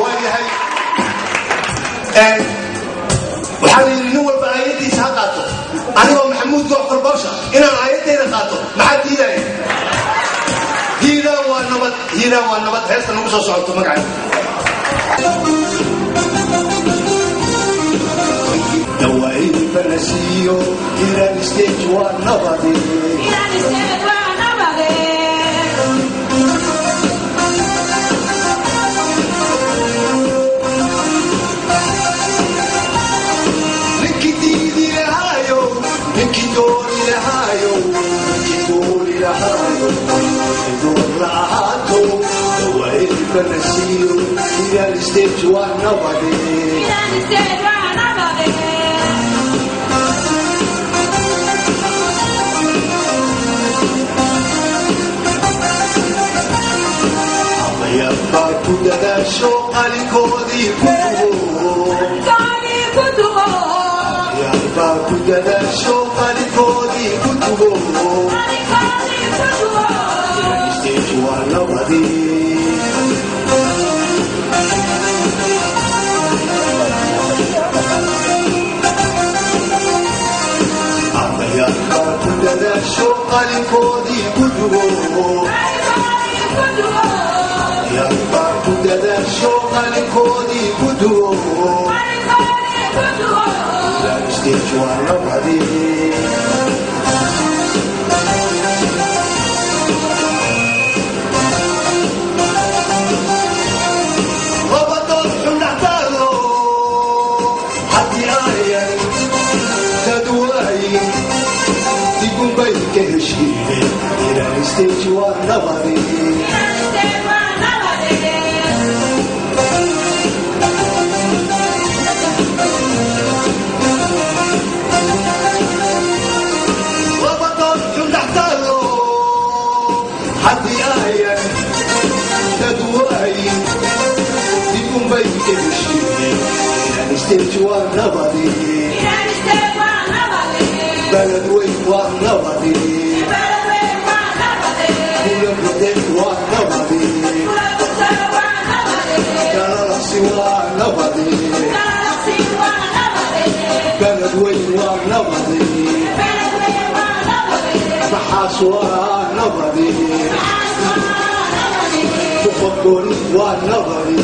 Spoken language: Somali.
وهي وحالي نول بآياتي ساقاته أنا ومحمود جوحر بوشة إنا آياتي رقاته ما حد يلاقي هيرا والنبات هيسا نقصة صعبته مقعد نوعي فرسيو هيرا الستيج والنباتي Persiu, mira el stage one nobody. Mira el stage one nobody. Amaya baku dada show alikodi kutubo. Alikodi kutubo. Amaya baku dada show alikodi kutubo. Alikodi kutubo. Mira el stage one nobody. Dada show alikodi kutubo. Ya baku dada show alikodi kutubo. La stage one nobody. Mira el stage one nobody. وبطل يمدحتله حدي آية تدواي يكون بيك الشيء. مira el stage one nobody. بلد وين one nobody. بلد وين نبضي محاسوها نبضي تفكري ونبضي